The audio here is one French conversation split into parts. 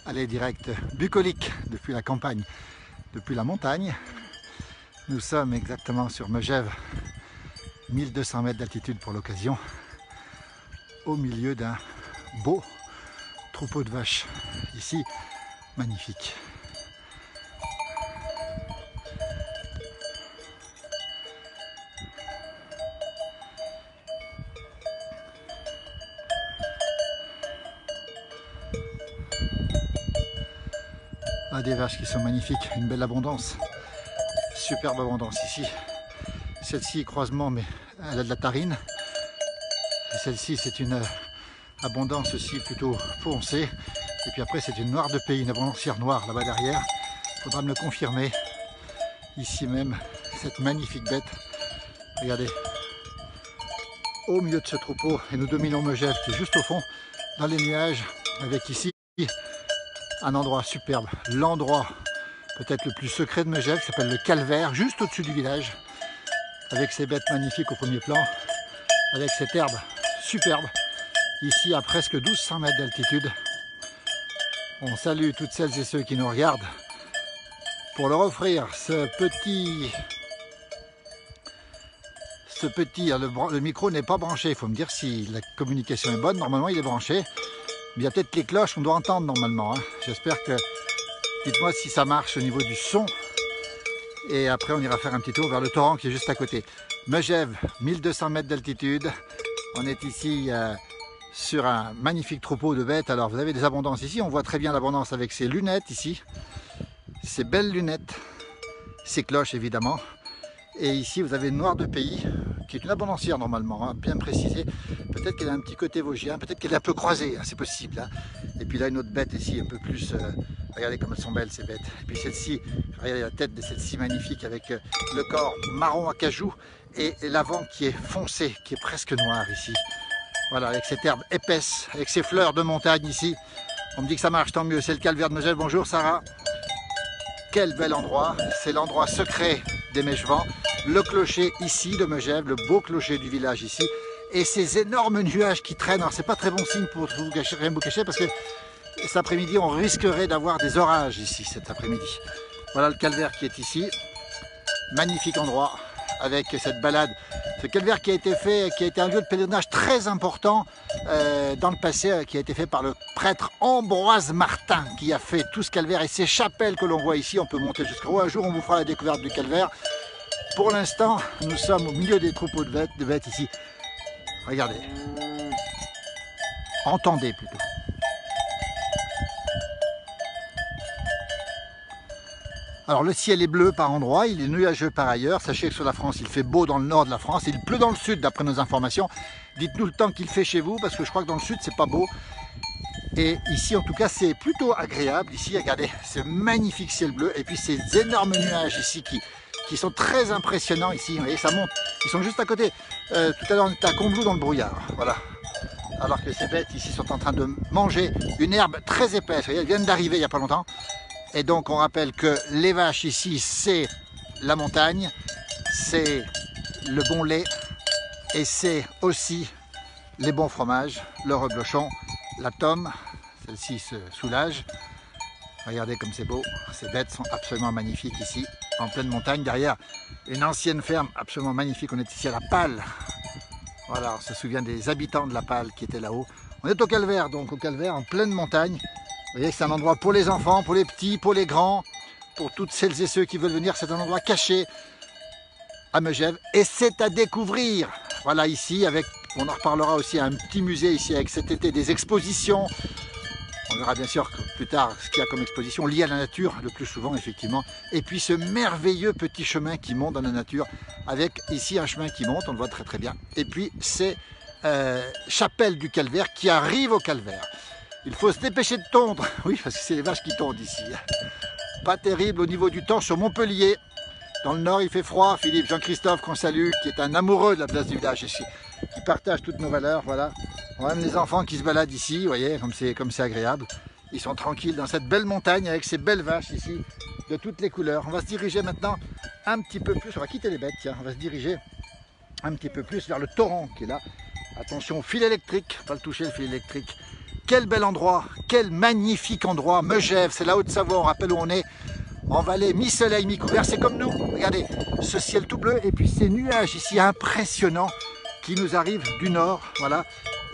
Allez, direct bucolique depuis la campagne, depuis la montagne. Nous sommes exactement sur Megève, 1200 mètres d'altitude pour l'occasion, au milieu d'un beau troupeau de vaches. Ici, magnifique. Ah, des vaches qui sont magnifiques, une belle abondance, superbe abondance ici. Celle-ci, croisement, mais elle a de la tarine. Et celle-ci, c'est une abondance aussi plutôt foncée. Et puis après, c'est une noire de pays, une abondancière noire là-bas derrière. Il faudra me le confirmer. Ici même, cette magnifique bête. Regardez, au milieu de ce troupeau, et nous dominons Megève qui est juste au fond, dans les nuages, avec ici un endroit superbe, l'endroit peut-être le plus secret de Megève, qui s'appelle le Calvaire, juste au-dessus du village, avec ces bêtes magnifiques au premier plan, avec cette herbe superbe, ici à presque 1200 mètres d'altitude. On salue toutes celles et ceux qui nous regardent pour leur offrir ce petit, le micro n'est pas branché, il faut me dire si la communication est bonne, normalement il est branché. Il y a peut-être les cloches, on doit entendre normalement. Hein. J'espère que... Dites-moi si ça marche au niveau du son. Et après, on ira faire un petit tour vers le torrent qui est juste à côté. Megève, 1200 mètres d'altitude. On est ici sur un magnifique troupeau de bêtes. Alors, vous avez des abondances ici. On voit très bien l'abondance avec ces lunettes ici. Ces belles lunettes. Ces cloches, évidemment. Et ici, vous avez une noire de pays, qui est une abondancière normalement, hein, bien précisé. Peut-être qu'elle a un petit côté vosgien, peut-être qu'elle est un peu croisée, hein, c'est possible. Hein. Et puis là, une autre bête ici, un peu plus... regardez comme elles sont belles ces bêtes. Et puis celle-ci, regardez la tête de celle-ci magnifique avec le corps marron acajou et l'avant qui est foncé, qui est presque noir ici. Voilà, avec cette herbe épaisse, avec ces fleurs de montagne ici. On me dit que ça marche, tant mieux. C'est le Calvaire de Megève. Bonjour Sarah. Quel bel endroit. C'est l'endroit secret des Mégevans. Le clocher ici de Megève, le beau clocher du village ici. Et ces énormes nuages qui traînent. Alors c'est pas très bon signe pour vous cacher, rien vous cacher parce que cet après-midi on risquerait d'avoir des orages ici cet après-midi. Voilà le Calvaire qui est ici. Magnifique endroit avec cette balade. Ce Calvaire qui a été fait, qui a été un lieu de pèlerinage très important dans le passé, qui a été fait par le prêtre Ambroise Martin, qui a fait tout ce Calvaire et ces chapelles que l'on voit ici. On peut monter jusqu'au haut. Un jour on vous fera la découverte du Calvaire. Pour l'instant, nous sommes au milieu des troupeaux de bêtes ici. Regardez. Entendez plutôt. Alors le ciel est bleu par endroits, il est nuageux par ailleurs. Sachez que sur la France, il fait beau dans le nord de la France. Il pleut dans le sud d'après nos informations. Dites-nous le temps qu'il fait chez vous parce que je crois que dans le sud, c'est pas beau. Et ici, en tout cas, c'est plutôt agréable. Ici, regardez, ce magnifique ciel bleu. Et puis ces énormes nuages ici qui sont très impressionnants ici. Vous voyez, ça monte. Ils sont juste à côté. Tout à l'heure, on était à Combloux dans le brouillard. Voilà. Alors que ces bêtes ici sont en train de manger une herbe très épaisse. Vous voyez, elles viennent d'arriver il n'y a pas longtemps. Et donc, on rappelle que les vaches ici, c'est la montagne, c'est le bon lait et c'est aussi les bons fromages, le reblochon, la tome. Celle-ci se soulage. Regardez comme c'est beau. Ces bêtes sont absolument magnifiques ici, en pleine montagne. Derrière, une ancienne ferme absolument magnifique. On est ici à la Palle. Voilà, on se souvient des habitants de la Palle qui étaient là-haut. On est au Calvaire, donc au Calvaire, en pleine montagne. Vous voyez que c'est un endroit pour les enfants, pour les petits, pour les grands, pour toutes celles et ceux qui veulent venir. C'est un endroit caché à Megève et c'est à découvrir. Voilà, ici, avec, on en reparlera aussi, un petit musée ici avec cet été des expositions. On verra bien sûr plus tard ce qu'il y a comme exposition liée à la nature, le plus souvent effectivement. Et puis ce merveilleux petit chemin qui monte dans la nature, avec ici un chemin qui monte, on le voit très très bien. Et puis ces chapelles du Calvaire qui arrivent au Calvaire. Il faut se dépêcher de tondre, oui parce que c'est les vaches qui tondent ici. Pas terrible au niveau du temps sur Montpellier. Dans le nord il fait froid, Philippe, Jean-Christophe qu'on salue, qui est un amoureux de la place du village ici, qui partage toutes nos valeurs, voilà. On a même les enfants qui se baladent ici, vous voyez, comme c'est agréable. Ils sont tranquilles dans cette belle montagne avec ces belles vaches ici, de toutes les couleurs. On va se diriger maintenant un petit peu plus, on va quitter les bêtes, tiens, on va se diriger un petit peu plus vers le torrent qui est là. Attention au fil électrique, pas le toucher le fil électrique. Quel bel endroit, quel magnifique endroit, Megève, c'est la Haute-Savoie, on rappelle où on est, en vallée, mi-soleil, mi-couvert, c'est comme nous. Regardez, ce ciel tout bleu et puis ces nuages ici impressionnants qui nous arrivent du nord, voilà.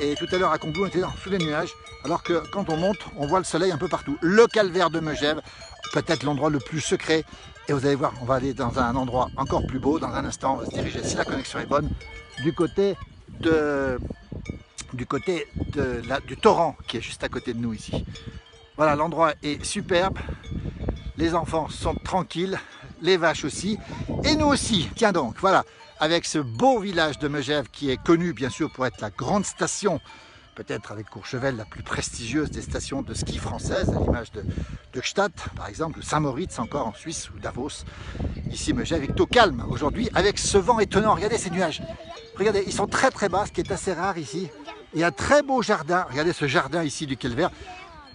Et tout à l'heure à Combloux, on était sous les nuages, alors que quand on monte, on voit le soleil un peu partout. Le calvaire de Megève, peut-être l'endroit le plus secret. Et vous allez voir, on va aller dans un endroit encore plus beau. Dans un instant, on va se diriger, si la connexion est bonne, du côté du torrent qui est juste à côté de nous ici. Voilà, l'endroit est superbe. Les enfants sont tranquilles, les vaches aussi, et nous aussi. Tiens donc, voilà, avec ce beau village de Megève qui est connu bien sûr pour être la grande station, peut-être avec Courchevel la plus prestigieuse des stations de ski françaises, à l'image de Gstaad par exemple, ou Saint-Moritz encore en Suisse, ou Davos. Ici Megève est au calme aujourd'hui avec ce vent étonnant. Regardez ces nuages, regardez, ils sont très très bas, ce qui est assez rare ici. Il y a un très beau jardin, regardez ce jardin ici du calvaire.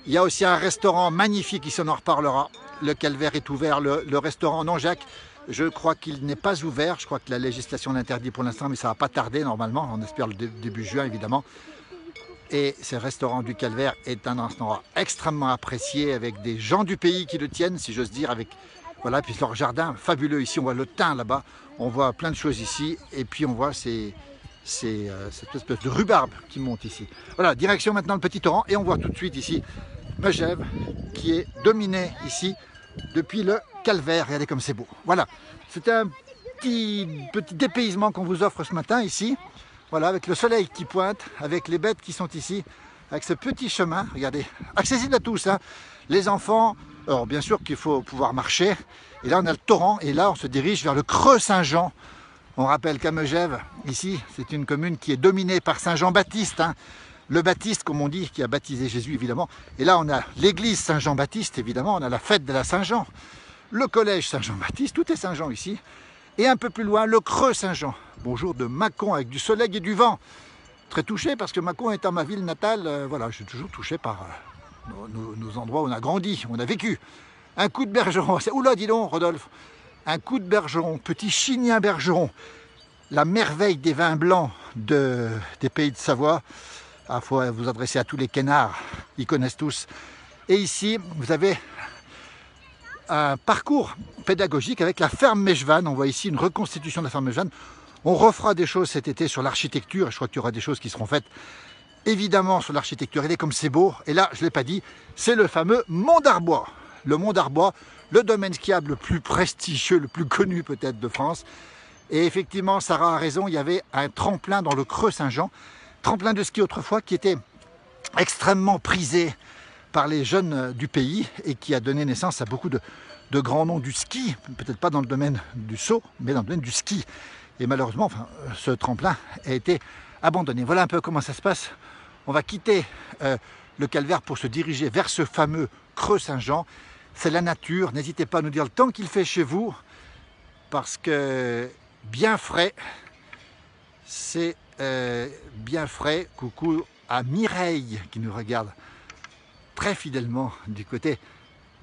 Il y a aussi un restaurant magnifique, ici on en reparlera. Le calvaire est ouvert, le restaurant non Jacques, je crois qu'il n'est pas ouvert, je crois que la législation l'interdit pour l'instant, mais ça va pas tarder normalement, on espère le début juin évidemment. Et ce restaurant du calvaire est un endroit extrêmement apprécié avec des gens du pays qui le tiennent, si j'ose dire, avec voilà, puis leur jardin fabuleux ici, on voit le thym là-bas, on voit plein de choses ici, et puis on voit cette espèce de rhubarbe qui monte ici. Voilà, direction maintenant le petit torrent, et on voit tout de suite ici Megève qui est dominé ici depuis le calvaire. Regardez comme c'est beau. Voilà, c'était un petit dépaysement qu'on vous offre ce matin ici. Voilà, avec le soleil qui pointe, avec les bêtes qui sont ici, avec ce petit chemin, regardez, accessible à tous, hein. Les enfants, alors bien sûr qu'il faut pouvoir marcher, et là on a le torrent, et là on se dirige vers le Creux Saint-Jean. On rappelle qu'à Megève, ici, c'est une commune qui est dominée par Saint Jean-Baptiste, hein. Le Baptiste, comme on dit, qui a baptisé Jésus, évidemment. Et là, on a l'église Saint-Jean-Baptiste, évidemment. On a la fête de la Saint-Jean. Le collège Saint-Jean-Baptiste, tout est Saint-Jean ici. Et un peu plus loin, le Creux Saint-Jean. Bonjour de Mâcon, avec du soleil et du vent. Très touché, parce que Mâcon étant ma ville natale, voilà, je suis toujours touché par nos endroits où on a grandi, où on a vécu. Un coup de bergeron. Oula, dis donc, Rodolphe. Un coup de bergeron, petit chignin bergeron. La merveille des vins blancs des pays de Savoie. Il faut vous adresser à tous les kenards, ils connaissent tous. Et ici, vous avez un parcours pédagogique avec la ferme Mejvan. On voit ici une reconstitution de la ferme Mejvan. On refera des choses cet été sur l'architecture. Je crois qu'il y aura des choses qui seront faites évidemment sur l'architecture. Regardez comme c'est beau. Et là, je ne l'ai pas dit, c'est le fameux Mont d'Arbois. Le Mont d'Arbois, le domaine skiable le plus prestigieux, le plus connu peut-être de France. Et effectivement, Sarah a raison, il y avait un tremplin dans le Creux Saint-Jean. Tremplin de ski autrefois qui était extrêmement prisé par les jeunes du pays et qui a donné naissance à beaucoup de grands noms du ski, peut-être pas dans le domaine du saut, mais dans le domaine du ski. Et malheureusement, enfin, ce tremplin a été abandonné. Voilà un peu comment ça se passe. On va quitter le calvaire pour se diriger vers ce fameux Creux Saint-Jean. C'est la nature, n'hésitez pas à nous dire le temps qu'il fait chez vous, parce que bien frais, c'est bien frais. Coucou à Mireille qui nous regarde très fidèlement du côté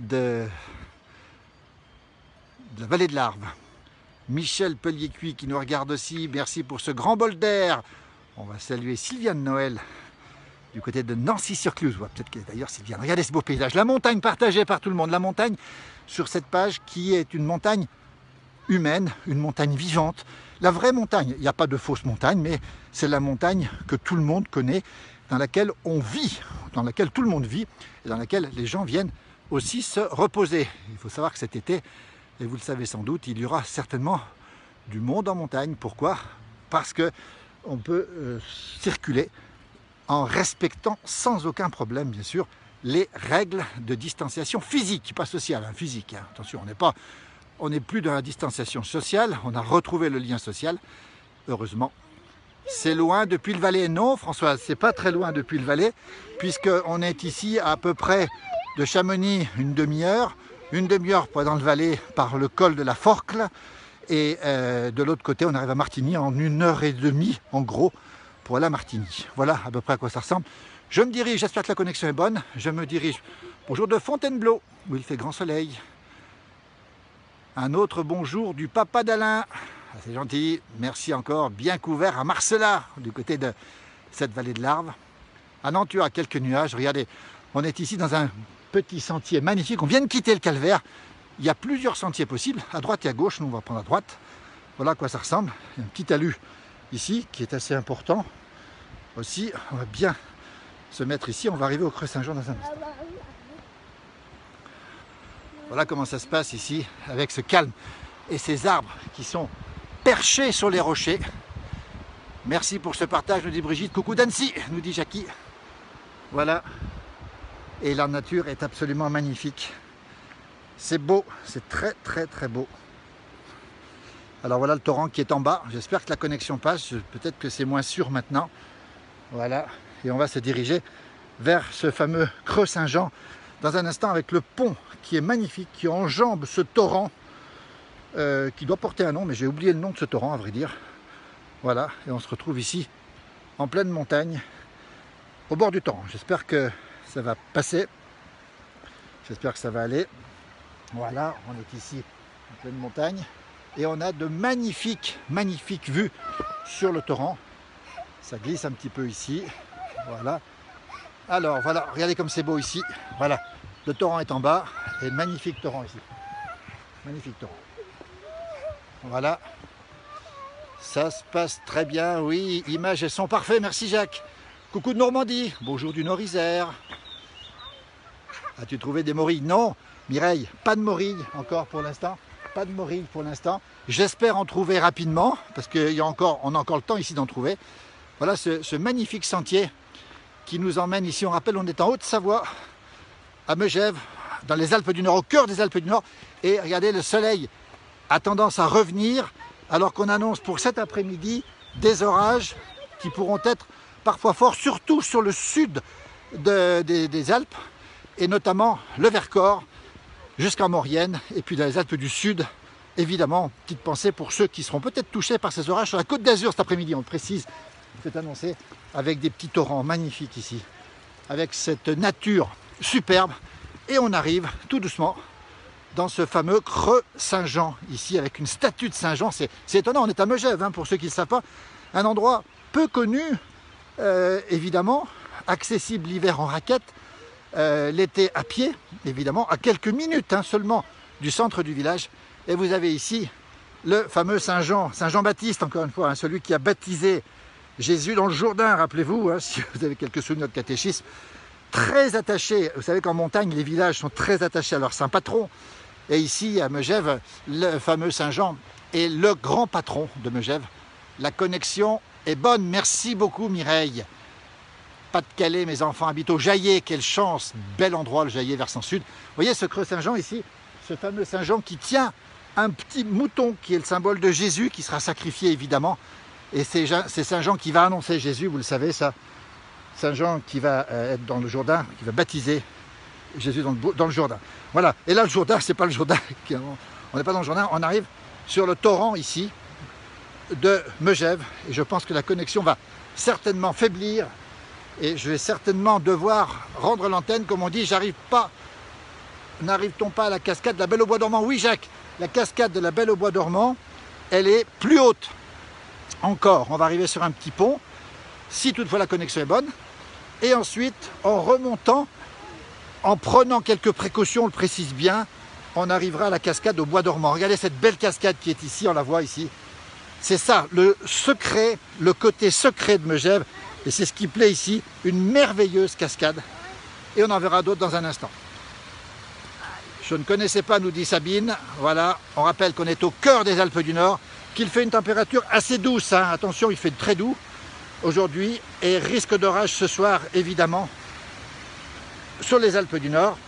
de la vallée de l'Arve. Michel Pellier-Cuit qui nous regarde aussi, merci pour ce grand bol d'air. On va saluer Sylviane Noël du côté de Nancy-sur-Cluse. Peut-être que d'ailleurs Sylviane. Regardez ce beau paysage, la montagne partagée par tout le monde, la montagne sur cette page qui est une montagne humaine, une montagne vivante. La vraie montagne, il n'y a pas de fausse montagne, mais c'est la montagne que tout le monde connaît, dans laquelle on vit, dans laquelle tout le monde vit, et dans laquelle les gens viennent aussi se reposer. Il faut savoir que cet été, et vous le savez sans doute, il y aura certainement du monde en montagne. Pourquoi? Parce qu'on peut circuler en respectant sans aucun problème, bien sûr, les règles de distanciation physique, pas sociale, hein, physique. Hein. Attention, on n'est plus dans la distanciation sociale, on a retrouvé le lien social, heureusement. C'est loin depuis le Valais? Non, Françoise, c'est pas très loin depuis le Valais, puisqu'on est ici à peu près de Chamonix une demi-heure pour aller dans le Valais par le col de la Forcle, et de l'autre côté, on arrive à Martigny en 1h30, en gros, pour aller à Martigny. Voilà à peu près à quoi ça ressemble. Je me dirige, j'espère que la connexion est bonne, je me dirige, bonjour de Fontainebleau, où il fait grand soleil. Un autre bonjour du papa d'Alain. Ah, c'est gentil, merci encore. Bien couvert à Marcella, du côté de cette vallée de l'Arve. À Nantua, quelques nuages. Regardez, on est ici dans un petit sentier magnifique. On vient de quitter le calvaire. Il y a plusieurs sentiers possibles, à droite et à gauche. Nous, on va prendre à droite. Voilà à quoi ça ressemble. Il y a un petit talus ici qui est assez important. Aussi, on va bien se mettre ici. On va arriver au Creux Saint-Jean dans un instant. Voilà comment ça se passe ici, avec ce calme et ces arbres qui sont perchés sur les rochers. Merci pour ce partage, nous dit Brigitte. Coucou d'Annecy, nous dit Jackie. Voilà. Et la nature est absolument magnifique. C'est beau, c'est très très très beau. Alors voilà le torrent qui est en bas. J'espère que la connexion passe. Peut-être que c'est moins sûr maintenant. Voilà. Et on va se diriger vers ce fameux Creux Saint-Jean dans un instant avec le pont qui est magnifique, qui enjambe ce torrent qui doit porter un nom, mais j'ai oublié le nom de ce torrent à vrai dire. Voilà. Et on se retrouve ici en pleine montagne au bord du torrent. J'espère que ça va passer. J'espère que ça va aller. Voilà, on est ici en pleine montagne et on a de magnifiques vues sur le torrent. Ça glisse un petit peu ici. Voilà. Alors voilà, regardez comme c'est beau ici. Voilà, le torrent est en bas et magnifique torrent ici. Magnifique torrent. Voilà. Ça se passe très bien, oui, images elles sont parfaites, merci Jacques. Coucou de Normandie, bonjour du Nord-Isère. As-tu trouvé des morilles? Non, Mireille, pas de morilles encore pour l'instant. Pas de morilles pour l'instant. J'espère en trouver rapidement, parce qu'on a encore le temps ici d'en trouver. Voilà ce magnifique sentier qui nous emmène ici. On rappelle, on est en Haute-Savoie, à Megève, dans les Alpes du Nord, au cœur des Alpes du Nord. Et regardez, le soleil a tendance à revenir, alors qu'on annonce pour cet après-midi des orages qui pourront être parfois forts, surtout sur le sud des Alpes, et notamment le Vercors, jusqu'à Maurienne, et puis dans les Alpes du Sud, évidemment, petite pensée pour ceux qui seront peut-être touchés par ces orages sur la Côte d'Azur cet après-midi, on le précise, c'est annoncé, avec des petits torrents magnifiques ici, avec cette nature superbe, et on arrive tout doucement dans ce fameux Creux Saint-Jean, ici, avec une statue de Saint-Jean. C'est étonnant, on est à Megève, hein, pour ceux qui ne savent pas. Un endroit peu connu, évidemment, accessible l'hiver en raquette, l'été à pied, évidemment, à quelques minutes seulement du centre du village. Et vous avez ici le fameux Saint-Jean, Saint-Jean-Baptiste, encore une fois, celui qui a baptisé Jésus dans le Jourdain, rappelez-vous, si vous avez quelques souvenirs de catéchisme. Très attaché, vous savez qu'en montagne, les villages sont très attachés à leur saint patron. Et ici, à Megève, le fameux Saint-Jean est le grand patron de Megève. La connexion est bonne. Merci beaucoup, Mireille. Pas-de-Calais, mes enfants habitent au Jaillet. Quelle chance! Bel endroit, le Jaillet, versant sud. Vous voyez ce Creux Saint-Jean ici? Ce fameux Saint-Jean qui tient un petit mouton qui est le symbole de Jésus, qui sera sacrifié, évidemment. Et c'est Saint-Jean qui va annoncer Jésus, vous le savez, ça. Saint-Jean qui va être dans le Jourdain, qui va baptiser Jésus dans le Jourdain. Voilà. Et là, le Jourdain, c'est pas le Jourdain. On n'est pas dans le Jourdain. On arrive sur le torrent ici de Megève. Et je pense que la connexion va certainement faiblir. Et je vais certainement devoir rendre l'antenne. Comme on dit, n'arrive-t-on pas à la cascade de la Belle au Bois dormant? Oui, Jacques. La cascade de la Belle au Bois dormant, elle est plus haute encore. On va arriver sur un petit pont, si toutefois la connexion est bonne. Et ensuite, en remontant, en prenant quelques précautions, on le précise bien, on arrivera à la cascade au Bois dormant. Regardez cette belle cascade qui est ici, on la voit ici. C'est ça, le secret, le côté secret de Megève. Et c'est ce qui plaît ici, une merveilleuse cascade. Et on en verra d'autres dans un instant. Je ne connaissais pas, nous dit Sabine. Voilà, on rappelle qu'on est au cœur des Alpes du Nord, qu'il fait une température assez douce. Attention, il fait très doux aujourd'hui et risque d'orage ce soir, évidemment, sur les Alpes du Nord.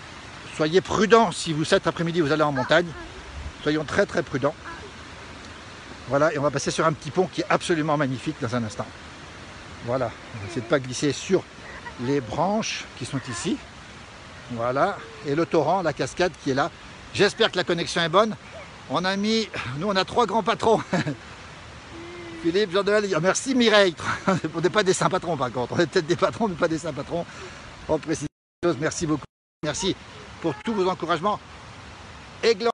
Soyez prudents si vous, cet après-midi, vous allez en montagne. Soyons très très prudents. Voilà, et on va passer sur un petit pont qui est absolument magnifique dans un instant. Voilà, on va essayer de ne pas glisser sur les branches qui sont ici. Voilà, et le torrent, la cascade qui est là. J'espère que la connexion est bonne. Nous on a 3 grands patrons. Philippe, Jean-Noël, merci Mireille. On n'est pas des saints patrons par contre. On est peut-être des patrons, mais pas des saints patrons. On précise les choses. Merci beaucoup. Merci pour tous vos encouragements. Aiglon.